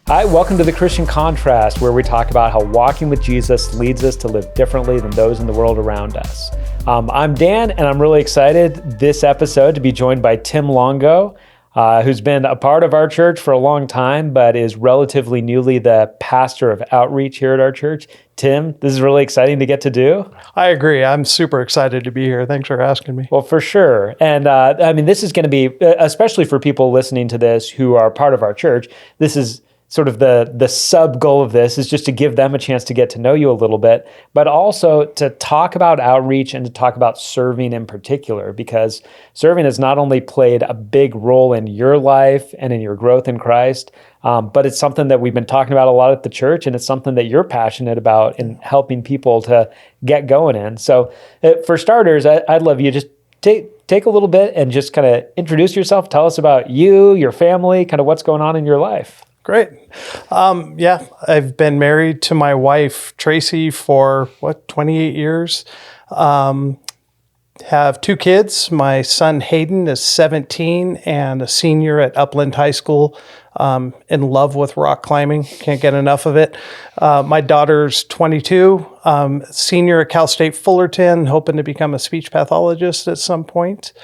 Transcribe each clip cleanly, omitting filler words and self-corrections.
Hi, welcome to the Christian Contrast, where we talk about how walking with Jesus leads us to live differently than those in the world around us. I'm Dan, and I'm really excited this episode to be joined by Tim Longo, who's been a part of our church for a long time, but is relatively newly the pastor of outreach here at our church. Tim, this is really exciting to get to do. I agree. I'm super excited to be here. Thanks for asking me. Well, for sure. And this is going to be, especially for people listening to this who are part of our church, this is sort of the sub goal of this is just to give them a chance to get to know you a little bit, but also to talk about outreach and to talk about serving in particular, because serving has not only played a big role in your life and in your growth in Christ, but it's something that we've been talking about a lot at the church, and it's something that you're passionate about in helping people to get going in. So for starters, I'd love you just take a little bit and just kind of introduce yourself. Tell us about you, your family, kind of what's going on in your life. Great. I've been married to my wife, Tracy, for 28 years. Have two kids. My son, Hayden, is 17 and a senior at Upland High School. In love with rock climbing. Can't get enough of it. My daughter's 22, senior at Cal State Fullerton, hoping to become a speech pathologist at some point.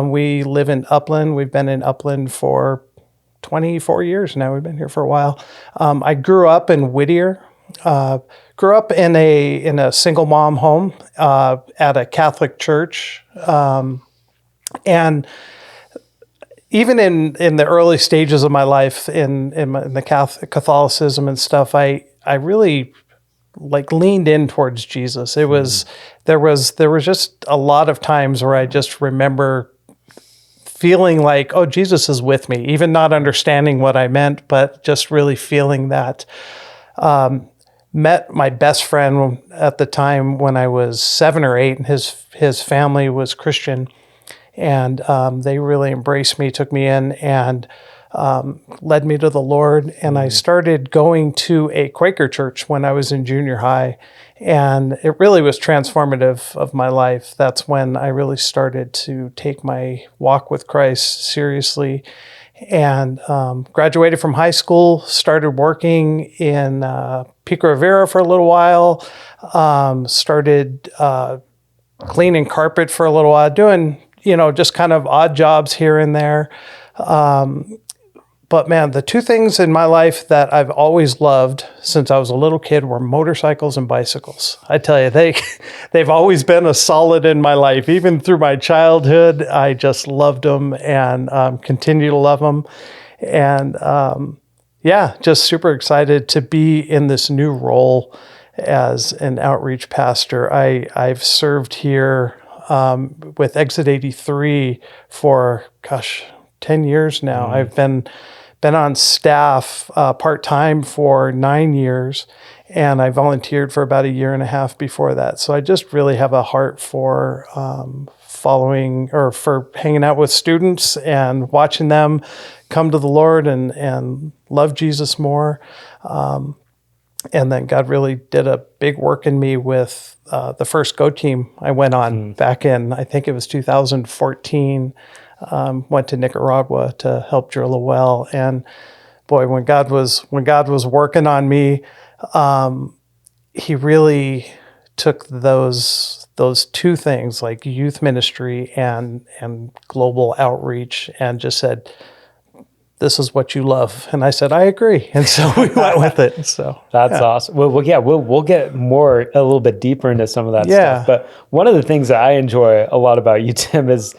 We live in Upland. We've been in Upland for 24 years now. We've been here for a while. I grew up in Whittier. Grew up in a single mom home at a Catholic church, and even in the early stages of my life in the Catholicism and stuff, I really leaned in towards Jesus. It was there was just a lot of times where I just remember feeling like, oh, Jesus is with me, even not understanding what I meant, but just really feeling that. Met my best friend at the time when I was 7 or 8, and his family was Christian, and they really embraced me, took me in, and led me to the Lord. And I started going to a Quaker church when I was in junior high, and it really was transformative of my life. That's when I really started to take my walk with Christ seriously, and graduated from high school, started working in Pico Rivera for a little while, started cleaning carpet for a little while, doing, just kind of odd jobs here and there. But man, the two things in my life that I've always loved since I was a little kid were motorcycles and bicycles. I tell you, they've always been a solid in my life. Even through my childhood, I just loved them and continue to love them. And just super excited to be in this new role as an outreach pastor. I've served here with Exit 83 for, 10 years now. I've been on staff part-time for 9 years, and I volunteered for about 1.5 years before that. So I just really have a heart for for hanging out with students and watching them come to the Lord and love Jesus more. And then God really did a big work in me with the first Go team I went on back in, I think it was 2014. Went to Nicaragua to help drill a well, and boy, when God was working on me, He really took those two things, like youth ministry and global outreach, and just said, "This is what you love." And I said, "I agree," and so we went with it. So that's awesome. We'll get a little bit deeper into some of that stuff. But one of the things that I enjoy a lot about you, Tim, is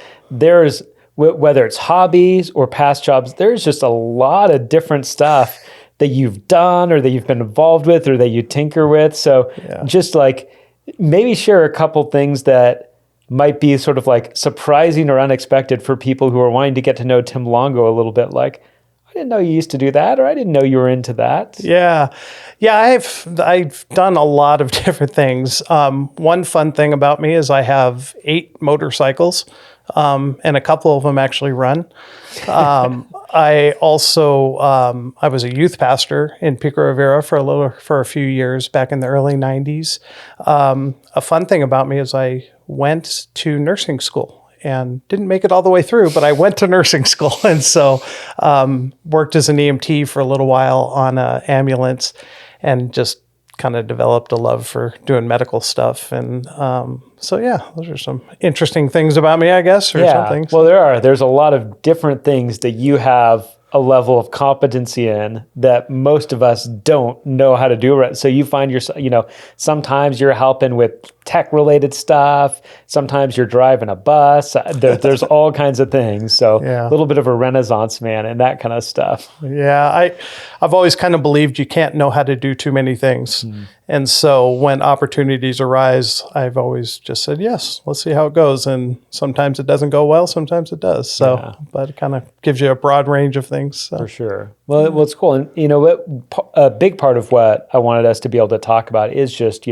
whether it's hobbies or past jobs, there's just a lot of different stuff that you've done or that you've been involved with or that you tinker with. So just maybe share a couple things that might be sort of surprising or unexpected for people who are wanting to get to know Tim Longo a little bit. I didn't know you used to do that, or I didn't know you were into that. Yeah. I've done a lot of different things. One fun thing about me is I have 8 motorcycles. And a couple of them actually run. I also I was a youth pastor in Pico Rivera for a few years back in the early 90s. A fun thing about me is I went to nursing school and didn't make it all the way through, but I went to nursing school. And so worked as an EMT for a little while on an ambulance and just kind of developed a love for doing medical stuff. And so, yeah, those are some interesting things about me, I guess, or something. Well, there's a lot of different things that you have a level of competency in that most of us don't know how to do. Right. So you find yourself, sometimes you're helping with tech related stuff. Sometimes you're driving a bus. There's all kinds of things. So a little bit of a renaissance man and that kind of stuff. Yeah. I've always kind of believed you can't know how to do too many things. And so when opportunities arise, I've always just said, yes, let's see how it goes. And sometimes it doesn't go well. Sometimes it does. So, but it kind of gives you a broad range of things. So. For sure. Well, it's cool. And a big part of what I wanted us to be able to talk about is just,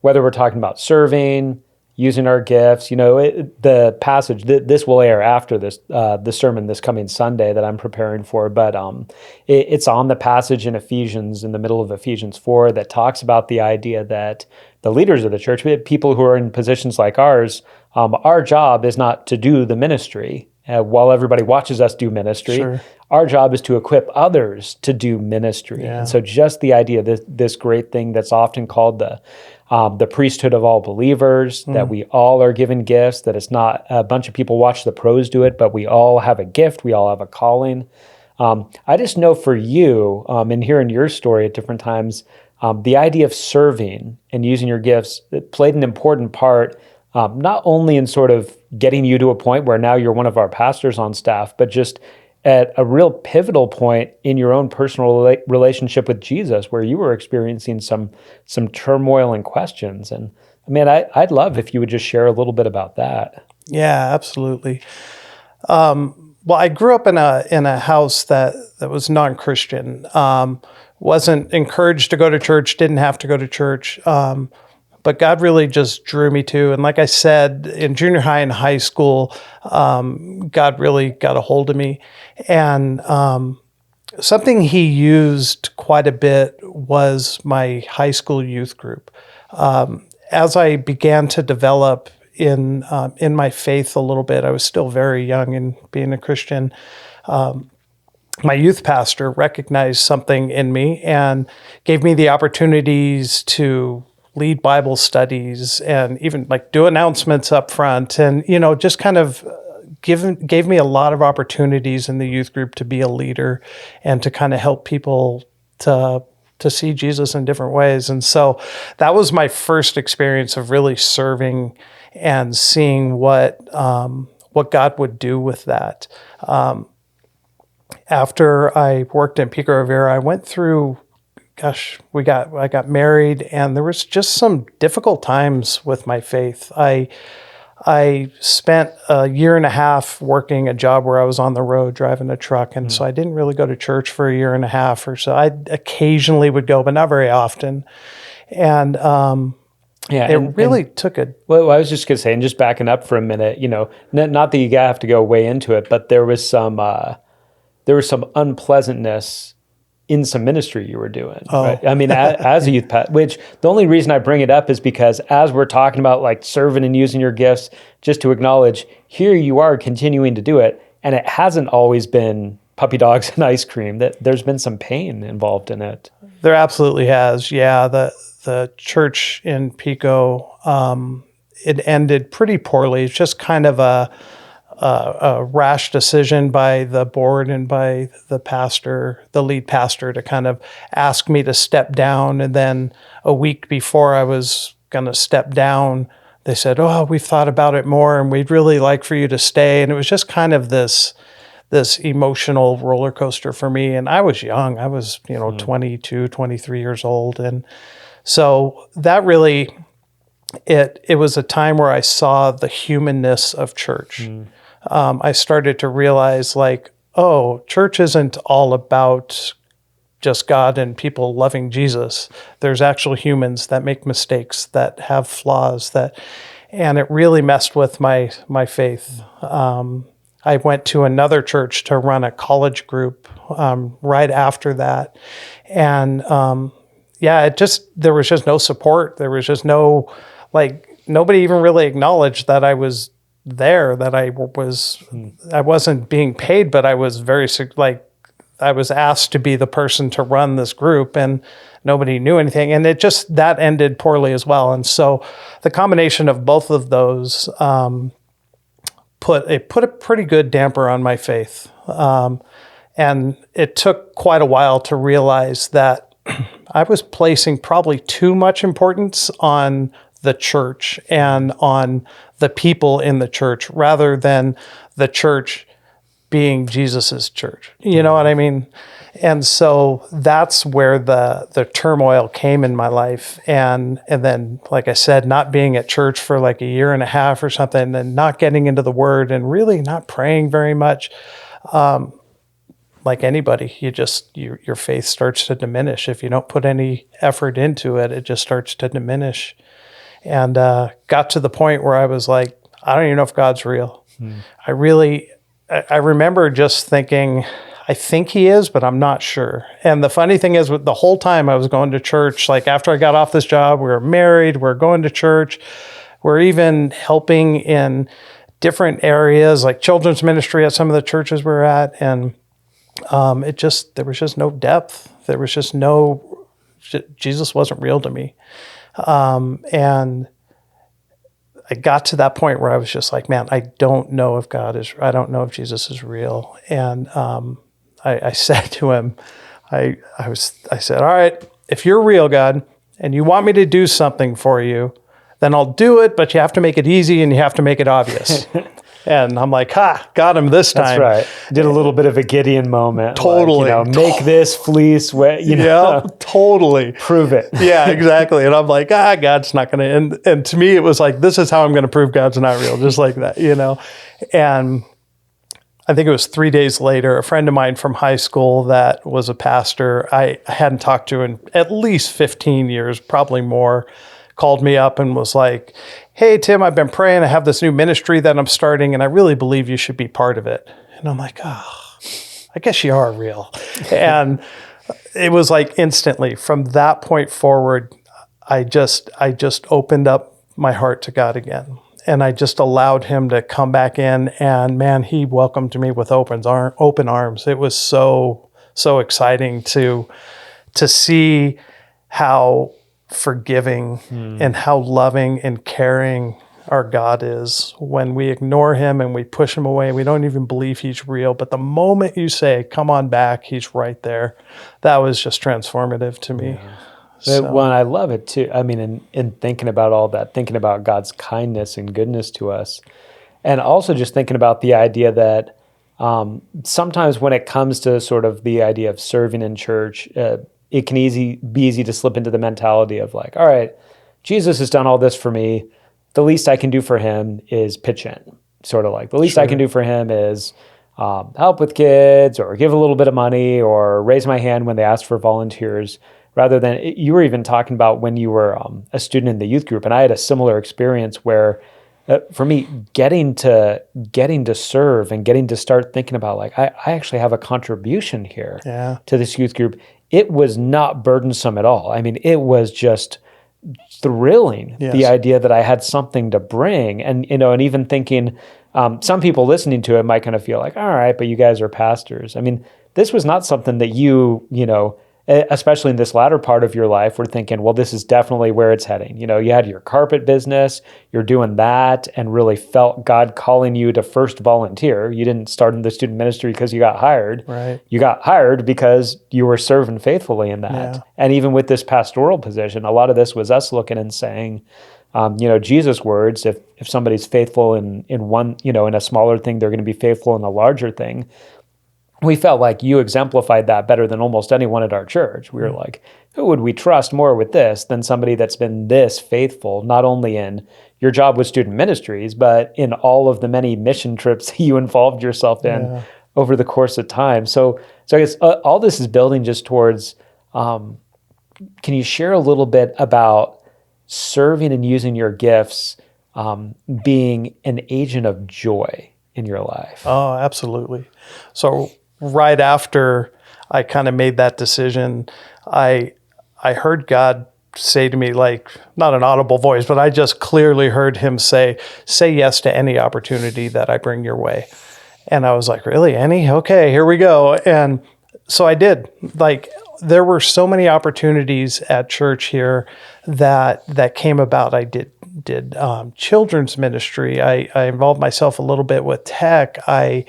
whether we're talking about serving, using our gifts, the passage, this will air after the sermon this coming Sunday that I'm preparing for, but it's on the passage in Ephesians, in the middle of Ephesians 4, that talks about the idea that the leaders of the church, people who are in positions like ours, our job is not to do the ministry while everybody watches us do ministry. Sure. Our job is to equip others to do ministry. And so just the idea that this great thing that's often called the priesthood of all believers, that we all are given gifts, that it's not a bunch of people watch the pros do it, but we all have a gift, we all have a calling. I just know for you, and hearing your story at different times, the idea of serving and using your gifts, it played an important part, not only in sort of getting you to a point where now you're one of our pastors on staff, but just at a real pivotal point in your own personal relationship with Jesus, where you were experiencing some turmoil and questions. And I'd love if you would just share a little bit about that. Yeah, absolutely. Well, I grew up in a house that was non-Christian. Wasn't encouraged to go to church, didn't have to go to church. But God really just drew me to. And like I said, in junior high and high school, God really got a hold of me. And something he used quite a bit was my high school youth group. As I began to develop in my faith a little bit, I was still very young in being a Christian. My youth pastor recognized something in me and gave me the opportunities to lead Bible studies and even like do announcements up front, and just kind of gave me a lot of opportunities in the youth group to be a leader and to kind of help people to see Jesus in different ways. And so that was my first experience of really serving and seeing what God would do with that. After I worked in Pico Rivera, I went through, I got married, and there was just some difficult times with my faith. I spent a year and a half working a job where I was on the road driving a truck, and so I didn't really go to church for a year and a half or so. I occasionally would go, but not very often. And it really took a... Well, I was just going to say, and just backing up for a minute, not that you have to go way into it, but there was some unpleasantness in some ministry you were doing, right? As a youth pastor, which the only reason I bring it up is because as we're talking about like serving and using your gifts, just to acknowledge, here you are continuing to do it, and it hasn't always been puppy dogs and ice cream, that there's been some pain involved in it. There absolutely has. Yeah, the church in Pico, it ended pretty poorly. It's just kind of a rash decision by the board and by the pastor, the lead pastor, to kind of ask me to step down. And then a week before I was going to step down, they said, "Oh, we've thought about it more and we'd really like for you to stay." And it was just kind of this emotional roller coaster for me. And I was young. I was, 22, 23 years old. And so that really, it was a time where I saw the humanness of church. I started to realize church isn't all about just God and people loving Jesus. There's actual humans that make mistakes, that have flaws, and it really messed with my faith. I went to another church to run a college group right after that. And there was just no support. There was just nobody even really acknowledged that I was there that I wasn't being paid, but I was I was asked to be the person to run this group, and nobody knew anything. And that ended poorly as well. And so the combination of both of those put a pretty good damper on my faith. And it took quite a while to realize that I was placing probably too much importance on the church and on the people in the church rather than the church being Jesus's church. You know what I mean? And so that's where the turmoil came in my life. And then, like I said, not being at church for like a year and a half or something, and not getting into the Word and really not praying very much. Like anybody, your faith starts to diminish. If you don't put any effort into it, it just starts to diminish. And got to the point where I was like, I don't even know if God's real. I remember just thinking, I think he is, but I'm not sure. And the funny thing is, with the whole time I was going to church, like after I got off this job, we were married, we're going to church, we're even helping in different areas, like children's ministry at some of the churches we're at. And there was just no depth. There was just Jesus wasn't real to me. And I got to that point where I was just like, man, I don't know if Jesus is real. And I said to him, I said, all right, if you're real, God, and you want me to do something for you, then I'll do it, but you have to make it easy and you have to make it obvious. And I'm like, got him this time. That's right. Did a little bit of a Gideon moment. Totally. Like, make this fleece wet, Yeah, totally. Prove it. Yeah, exactly. And I'm like, God's not going to. And to me, it was like, this is how I'm going to prove God's not real, just like that, And I think it was 3 days later, a friend of mine from high school that was a pastor, I hadn't talked to in at least 15 years, probably more, called me up and was like, hey, Tim, I've been praying. I have this new ministry that I'm starting, and I really believe you should be part of it. And I'm like, I guess you are real. And it was like instantly from that point forward, I just opened up my heart to God again. And I just allowed him to come back in, and man, he welcomed me with open arms. It was so exciting to see how forgiving and how loving and caring our God is when we ignore him and we push him away. We don't even believe he's real. But the moment you say, come on back, he's right there. That was just transformative to me. Yeah. Well, I love it too. I mean, in thinking about all that, thinking about God's kindness and goodness to us, and also just thinking about the idea that sometimes when it comes to sort of the idea of serving in church, it can be easy to slip into the mentality of like, all right, Jesus has done all this for me. The least I can do for him is pitch in. Sort of like the least I can do for him is help with kids or give a little bit of money or raise my hand when they ask for volunteers. Rather than, you were even talking about when you were a student in the youth group, and I had a similar experience where for me, getting to serve and getting to start thinking about like, I actually have a contribution here to this youth group. It was not burdensome at all. I mean, it was just thrilling, the idea that I had something to bring. And, and even thinking, some people listening to it might kind of feel like, all right, but you guys are pastors. I mean, this was not something that you especially in this latter part of your life, we're thinking, well, this is definitely where it's heading. You had your carpet business, you're doing that, and really felt God calling you to first volunteer. You didn't start in the student ministry because you got hired. Right. You got hired because you were serving faithfully in that. Yeah. And even with this pastoral position, a lot of this was us looking and saying, Jesus' words, if somebody's faithful in one, in a smaller thing, they're going to be faithful in a larger thing. We felt like you exemplified that better than almost anyone at our church. We were like, who would we trust more with this than somebody that's been this faithful, not only in your job with student ministries, but in all of the many mission trips you involved yourself in over the course of time. So I guess all this is building just towards, can you share a little bit about serving and using your gifts, being an agent of joy in your life? Oh, absolutely. So right after I kind of made that decision, I heard God say to me, like, not an audible voice, but I just clearly heard him say yes to any opportunity that I bring your way. And I was like, really, any? Okay, here we go. And so I did. Like, there were so many opportunities at church here that came about. I did children's ministry. I involved myself a little bit with tech. I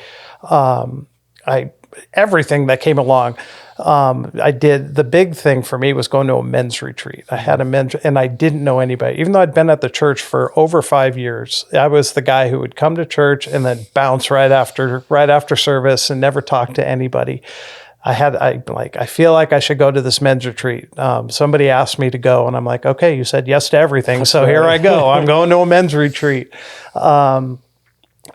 everything that came along. I did. The big thing for me was going to a men's retreat. I had a men's, and I didn't know anybody. Even though I'd been at the church for over 5 years, I was the guy who would come to church and then bounce right after service and never talk to anybody. I feel like I should go to this men's retreat. Somebody asked me to go, and I'm like, okay, you said yes to everything, so here I go. I'm going to a men's retreat.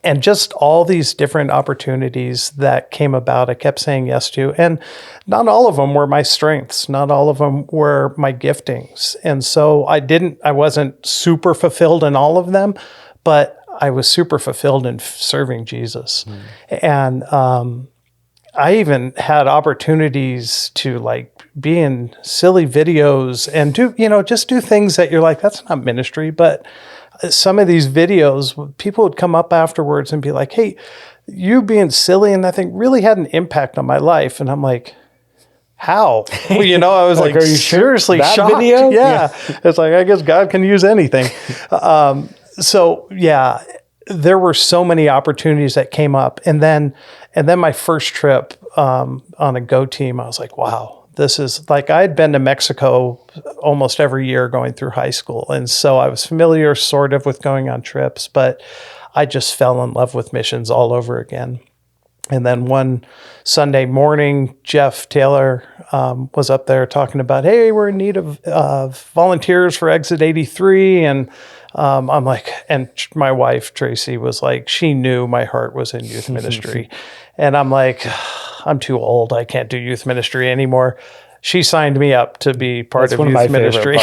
And just all these different opportunities that came about, I kept saying yes to. And not all of them were my strengths. Not all of them were my giftings. And so I wasn't super fulfilled in all of them, but I was super fulfilled in serving Jesus. And I even had opportunities to like be in silly videos and just do things that you're like, that's not ministry, but some of these videos, people would come up afterwards and be like, hey, you being silly and nothing really had an impact on my life. And I'm like, how? Well, I was like, are you seriously that shocked. video? Yeah. It's like, I guess God can use anything. So yeah, there were so many opportunities that came up. And then my first trip on a Go team, I was like, wow. This is like, I had been to Mexico almost every year going through high school. And so I was familiar sort of with going on trips, but I just fell in love with missions all over again. And then one Sunday morning, Jeff Taylor was up there talking about, hey, we're in need of volunteers for Exit 83. And I'm like, and my wife, Tracy, was like, she knew my heart was in youth ministry. And I'm like, I'm too old. I can't do youth ministry anymore. She signed me up to be part of youth ministry.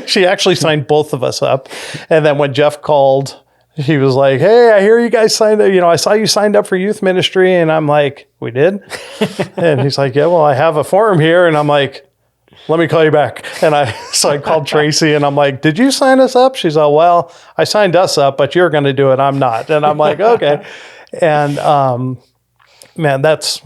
She actually signed both of us up. And then when Jeff called, he was like, hey, I hear you guys signed up. I saw you signed up for youth ministry. And I'm like, we did? And he's like, yeah, well, I have a form here. And I'm like, let me call you back. And so I called Tracy and I'm like, did you sign us up? She's like, well, I signed us up, but you're going to do it. I'm not. And I'm like, okay. And man, that's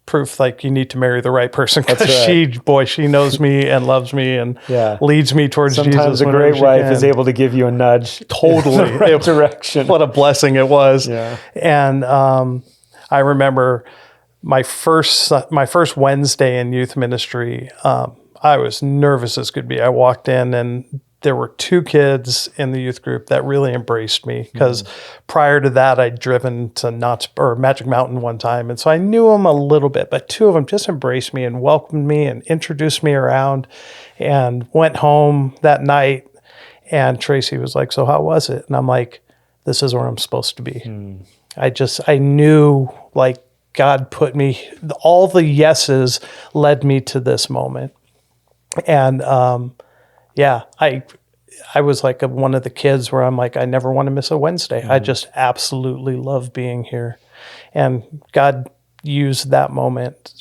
proof like you need to marry the right person, because she knows me and loves me and leads me towards Jesus. Sometimes a great wife is able to give you a nudge totally in the right direction. What a blessing it was. Yeah. And I remember my first Wednesday in youth ministry, I was nervous as could be. I walked in and there were two kids in the youth group that really embraced me, because prior to that, I'd driven to Magic Mountain one time. And so I knew them a little bit, but two of them just embraced me and welcomed me and introduced me around, and went home that night. And Tracy was like, so how was it? And I'm like, this is where I'm supposed to be. I knew like God put me, all the yeses led me to this moment. And, I was like one of the kids where I'm like, I never want to miss a Wednesday. I just absolutely love being here. And God used that moment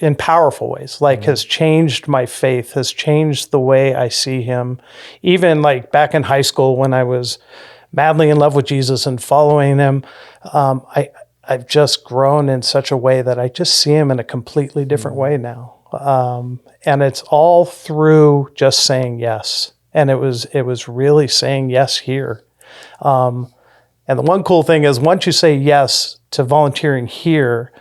in powerful ways, like has changed my faith, has changed the way I see him. Even like back in high school when I was madly in love with Jesus and following him, I've just grown in such a way that I just see him in a completely different way now. And it's all through just saying yes. And it was really saying yes here. And the one cool thing is once you say yes to volunteering here,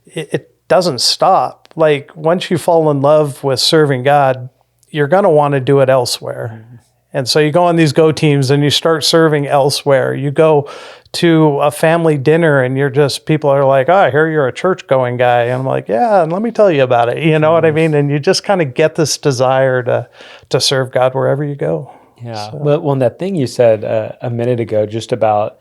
it doesn't stop. Like once you fall in love with serving God, you're going to want to do it elsewhere. And so you go on these Go teams and you start serving elsewhere. You go to a family dinner and people are like, oh, I hear you're a church going guy. And I'm like, yeah, and let me tell you about it. You know what I mean? And you just kind of get this desire to serve God wherever you go. Yeah. So. Well, and that thing you said a minute ago, just about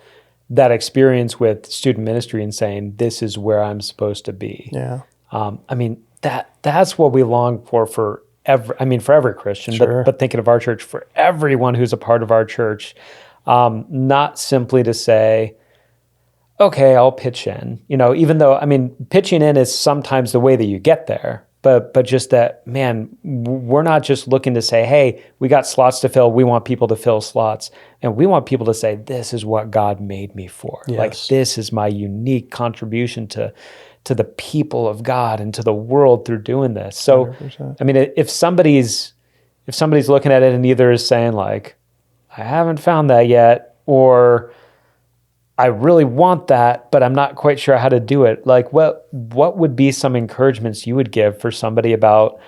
that experience with student ministry and saying, this is where I'm supposed to be. Yeah. I mean, that's what we long for every Christian, Sure. but thinking of our church, for everyone who's a part of our church, not simply to say, okay, I'll pitch in, even though, pitching in is sometimes the way that you get there, but just that, man, we're not just looking to say, hey, we got slots to fill. We want people to fill slots. And we want people to say, this is what God made me for. Yes. Like, this is my unique contribution to the people of God and to the world through doing this. So, 100%. I mean, if somebody's looking at it and either is saying like, I haven't found that yet, or I really want that, but I'm not quite sure how to do it. Like, what would be some encouragements you would give for somebody about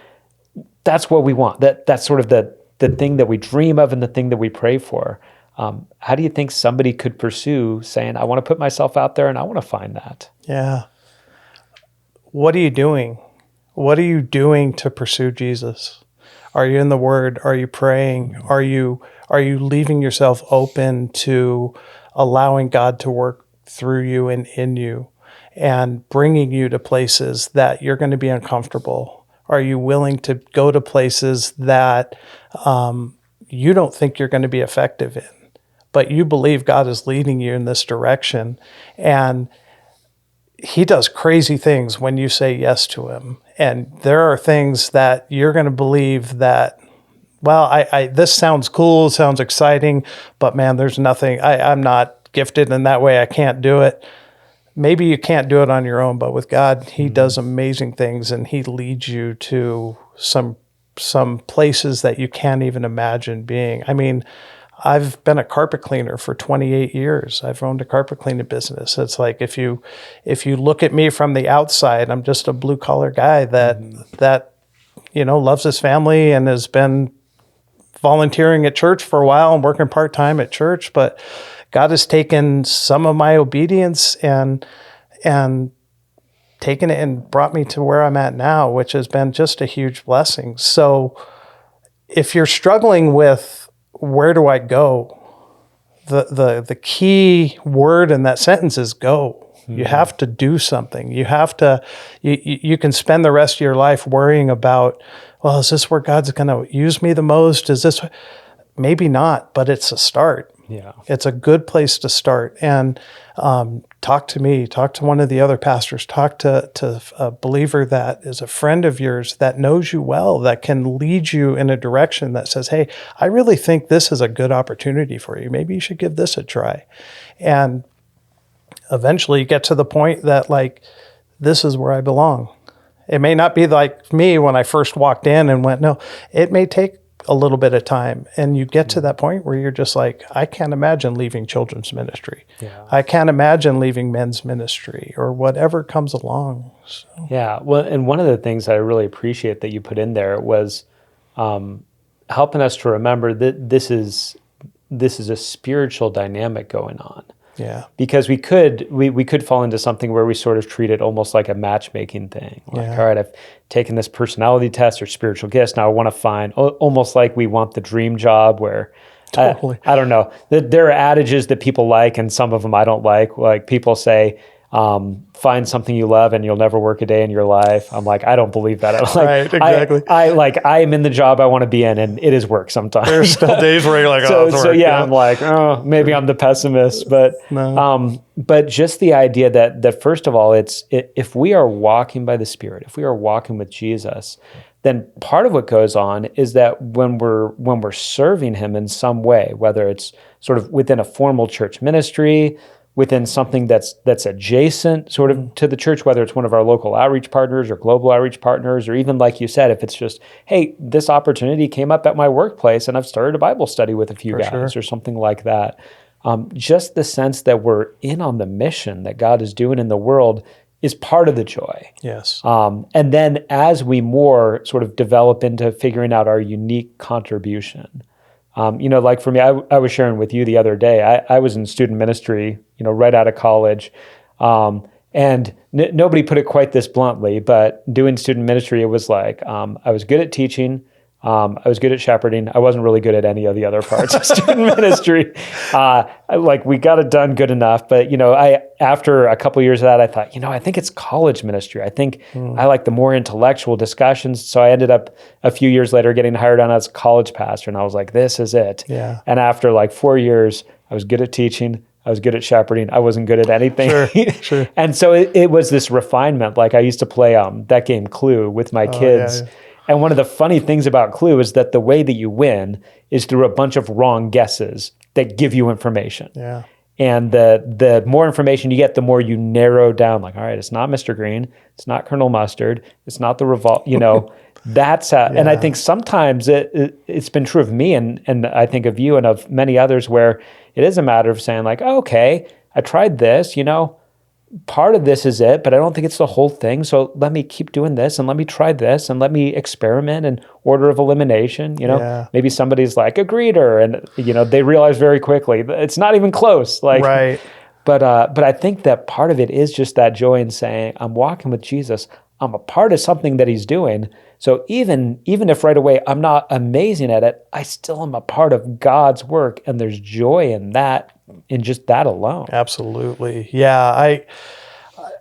that's what we want? That's sort of the thing that we dream of and the thing that we pray for. How do you think somebody could pursue saying, I want to put myself out there and I want to find that? Yeah. What are you doing? What are you doing to pursue Jesus? Are you in the Word? Are you praying? Are you leaving yourself open to allowing God to work through you and in you and bringing you to places that you're going to be uncomfortable? Are you willing to go to places that you don't think you're going to be effective in, but you believe God is leading you in this direction? And He does crazy things when you say yes to Him. And there are things that you're going to believe that, well, this sounds cool, sounds exciting, but man, there's nothing, I'm not gifted in that way, I can't do it. Maybe you can't do it on your own, but with God, He does amazing things, and He leads you to some places that you can't even imagine being. I mean, I've been a carpet cleaner for 28 years. I've owned a carpet cleaning business. It's like if you look at me from the outside, I'm just a blue collar guy that loves his family and has been volunteering at church for a while and working part-time at church, but God has taken some of my obedience and taken it and brought me to where I'm at now, which has been just a huge blessing. So if you're struggling with where do I go, the key word in that sentence is go. Mm-hmm. You have to do something. You have to, you can spend the rest of your life worrying about, well, is this where God's going to use me the most? Is this, maybe not, but it's a start. Yeah. It's a good place to start. And talk to me, talk to one of the other pastors, talk to a believer that is a friend of yours that knows you well, that can lead you in a direction that says, hey, I really think this is a good opportunity for you. Maybe you should give this a try. And eventually you get to the point that like, this is where I belong. It may not be like me when I first walked in and went, no, it may take a little bit of time. And you get to that point where you're just like, I can't imagine leaving children's ministry. Yeah. I can't imagine leaving men's ministry or whatever comes along. So. Yeah. Well, and one of the things I really appreciate that you put in there was helping us to remember that this is a spiritual dynamic going on. Yeah. Because we could fall into something where we sort of treat it almost like a matchmaking thing. Like, all right, I've taken this personality test or spiritual gifts. Now I want to find, almost like we want the dream job where, totally. I don't know. There are adages that people like and some of them I don't like. Like people say, find something you love and you'll never work a day in your life. I'm like, I don't believe that. Like, right, exactly. I am in the job I want to be in, and it is work sometimes. There's still days where you're like, oh, it's work. So yeah, I'm like, oh, maybe I'm the pessimist, but no. But just the idea that first of all, if we are walking by the Spirit, if we are walking with Jesus, then part of what goes on is that when we're serving Him in some way, whether it's sort of within a formal church ministry, within something that's adjacent sort of to the church, whether it's one of our local outreach partners or global outreach partners, or even like you said, if it's just, hey, this opportunity came up at my workplace and I've started a Bible study with a few guys or something like that. Just the sense that we're in on the mission that God is doing in the world is part of the joy. Yes. And then as we more sort of develop into figuring out our unique contribution, like for me, I was sharing with you the other day, I was in student ministry, right out of college. And nobody put it quite this bluntly, but doing student ministry, it was like, I was good at teaching. I was good at shepherding. I wasn't really good at any of the other parts of student ministry. We got it done good enough. But, after a couple of years of that, I thought, I think it's college ministry. I think I like the more intellectual discussions. So I ended up a few years later getting hired on as a college pastor. And I was like, this is it. Yeah. And after 4 years, I was good at teaching. I was good at shepherding. I wasn't good at anything. Sure. And so it was this refinement. Like I used to play that game Clue with my kids. Yeah. And one of the funny things about Clue is that the way that you win is through a bunch of wrong guesses that give you information. Yeah. And the more information you get, the more you narrow down. Like, all right, it's not Mr. Green, it's not Colonel Mustard, it's not the revolt. That's and I think sometimes it's been true of me, and I think of you and of many others, where it is a matter of saying like, oh, okay, I tried this. Part of this is it, but I don't think it's the whole thing. So let me keep doing this, and let me try this, and let me experiment in order of elimination. Maybe somebody's like a greeter, and they realize very quickly it's not even close. Like, right. But I think that part of it is just that joy in saying, I'm walking with Jesus. I'm a part of something that he's doing. So even if right away I'm not amazing at it, I still am a part of God's work, and there's joy in that. In just that alone. Absolutely. Yeah,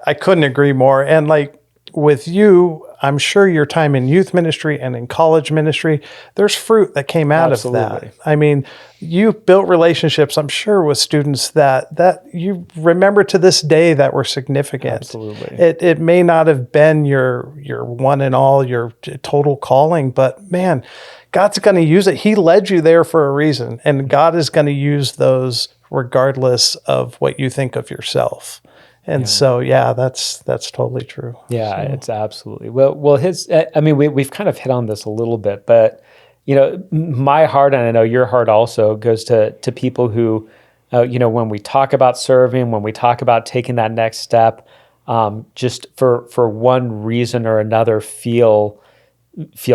I couldn't agree more. And like with you, I'm sure your time in youth ministry and in college ministry, there's fruit that came out of that. I mean, you built relationships, I'm sure, with students that you remember to this day that were significant. Absolutely. It may not have been your one and all, your total calling, but man, God's going to use it. He led you there for a reason, and God is going to use those regardless of what you think of yourself. And so, that's totally true. Yeah, it's absolutely. Well, we've kind of hit on this a little bit, but my heart, and I know your heart also, goes to people who, when we talk about serving, when we talk about taking that next step, just for one reason or another feel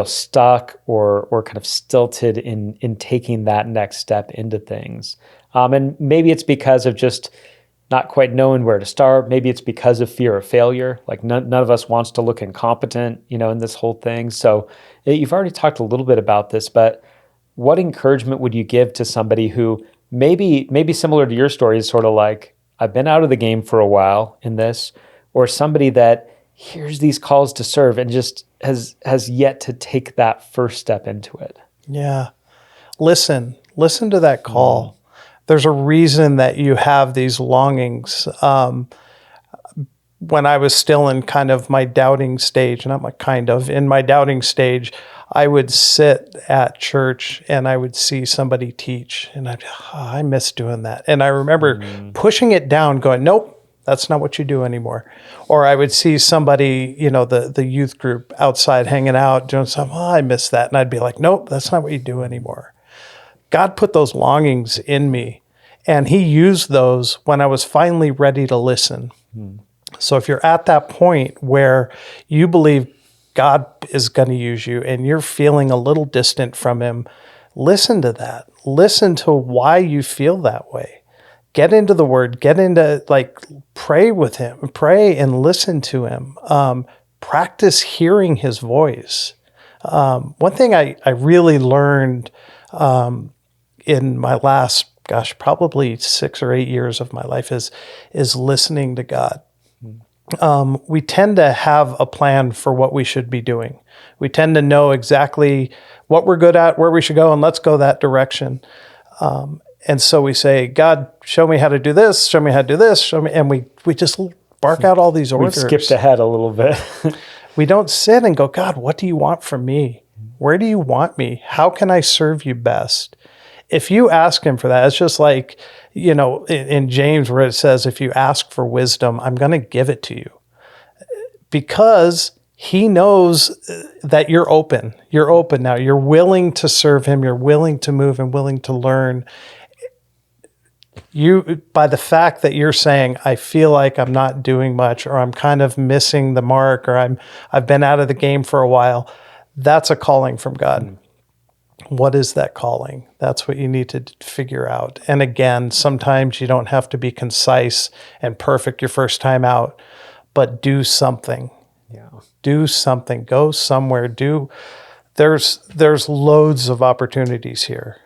stuck or kind of stilted in taking that next step into things. And maybe it's because of just not quite knowing where to start. Maybe it's because of fear of failure. Like none of us wants to look incompetent, in this whole thing. So you've already talked a little bit about this, but what encouragement would you give to somebody who maybe similar to your story is sort of like, I've been out of the game for a while in this, or somebody that hears these calls to serve and just has yet to take that first step into it? Yeah. Listen to that call. There's a reason that you have these longings. When I was still in kind of my doubting stage, in my doubting stage, I would sit at church and I would see somebody teach, and I miss doing that. And I remember pushing it down, going, nope, that's not what you do anymore. Or I would see somebody, the youth group outside hanging out, doing something, I miss that. And I'd be like, nope, that's not what you do anymore. God put those longings in me, and he used those when I was finally ready to listen. So if you're at that point where you believe God is going to use you and you're feeling a little distant from him, listen to that. Listen to why you feel that way. Get into the word, pray with him, pray and listen to him. Practice hearing his voice. One thing I really learned in my last, probably 6 or 8 years of my life is listening to God. We tend to have a plan for what we should be doing. We tend to know exactly what we're good at, where we should go, and let's go that direction. And so we say, God, show me how to do this, show me how to do this, and we just bark out all these orders. We've skipped ahead a little bit. We don't sit and go, God, what do you want from me? Where do you want me? How can I serve you best? If you ask him for that, it's just like, in James where it says, if you ask for wisdom, I'm going to give it to you. Because he knows that you're open. You're open now. You're willing to serve him. You're willing to move and willing to learn. By the fact that you're saying, I feel like I'm not doing much, or I'm kind of missing the mark, or I've been out of the game for a while, that's a calling from God. What is that calling? That's what you need to figure out. And again, sometimes you don't have to be concise and perfect your first time out, but do something. Yeah. Do something. Go somewhere. There's loads of opportunities here.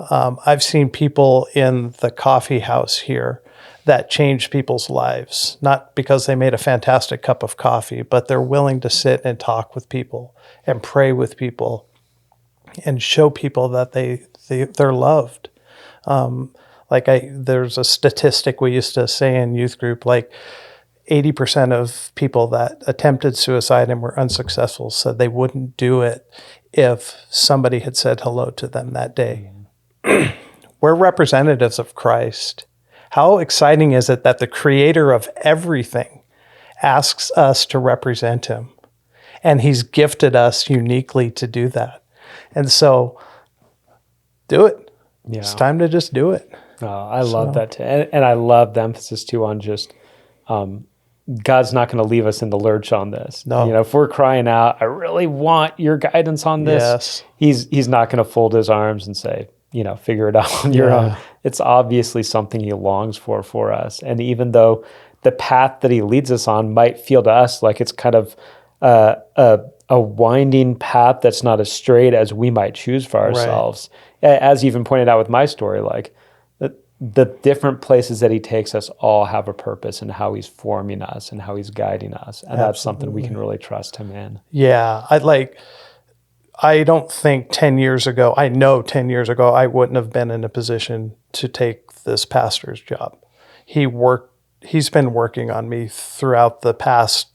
I've seen people in the coffee house here that changed people's lives, not because they made a fantastic cup of coffee, but they're willing to sit and talk with people and pray with people and show people that they're loved. Like there's a statistic we used to say in youth group, like 80% of people that attempted suicide and were unsuccessful said they wouldn't do it if somebody had said hello to them that day. We're representatives of Christ. How exciting is it that the creator of everything asks us to represent him? And he's gifted us uniquely to do that. And so do it. Yeah. It's time to just do it. Oh, I love that too. And I love the emphasis too on just God's not going to leave us in the lurch on this. No. You know, if we're crying out, I really want your guidance on this. Yes. He's not going to fold his arms and say, you know, figure it out on your own. It's obviously something he longs for us. And even though the path that he leads us on might feel to us like it's kind of a winding path that's not as straight as we might choose for ourselves. Right. As you even pointed out with my story, like the different places that he takes us all have a purpose in how he's forming us and how he's guiding us. And that's something we can really trust him in. Yeah. I don't think 10 years ago, I know 10 years ago, I wouldn't have been in a position to take this pastor's job. He's been working on me throughout the past.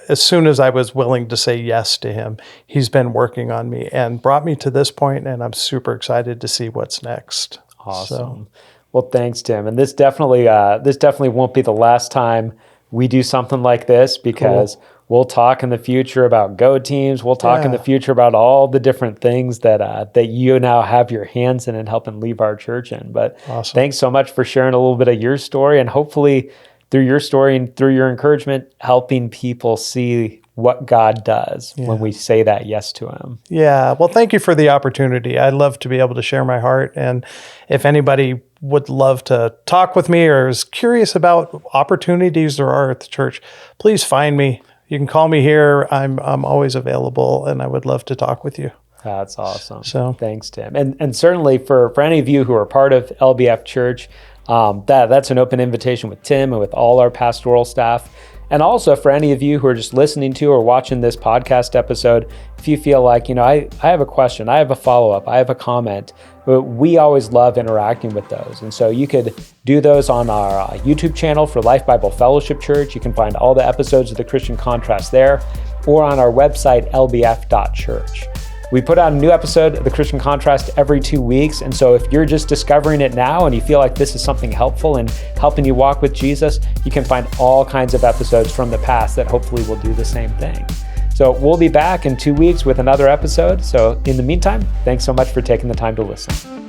As soon as I was willing to say yes to him, he's been working on me and brought me to this point, and I'm super excited to see what's next. Awesome. Well, thanks, Tim. And this definitely won't be the last time we do something like this, because we'll talk in the future about Go teams. We'll talk in the future about all the different things that you now have your hands in and helping lead our church in. But thanks so much for sharing a little bit of your story, and hopefully through your story and through your encouragement, helping people see what God does when we say that yes to him. Yeah. Well, thank you for the opportunity. I'd love to be able to share my heart. And if anybody would love to talk with me or is curious about opportunities there are at the church, please find me. You can call me here. I'm always available, and I would love to talk with you. That's awesome. So thanks, Tim. And certainly for any of you who are part of LBF Church, that's an open invitation with Tim and with all our pastoral staff. And also for any of you who are just listening to or watching this podcast episode, if you feel like, I have a question, I have a follow-up, I have a comment, we always love interacting with those. And so you could do those on our YouTube channel for Life Bible Fellowship Church. You can find all the episodes of The Christian Contrast there, or on our website, lbf.church. We put out a new episode of The Christian Contrast every 2 weeks. And so if you're just discovering it now and you feel like this is something helpful in helping you walk with Jesus, you can find all kinds of episodes from the past that hopefully will do the same thing. So we'll be back in 2 weeks with another episode. So in the meantime, thanks so much for taking the time to listen.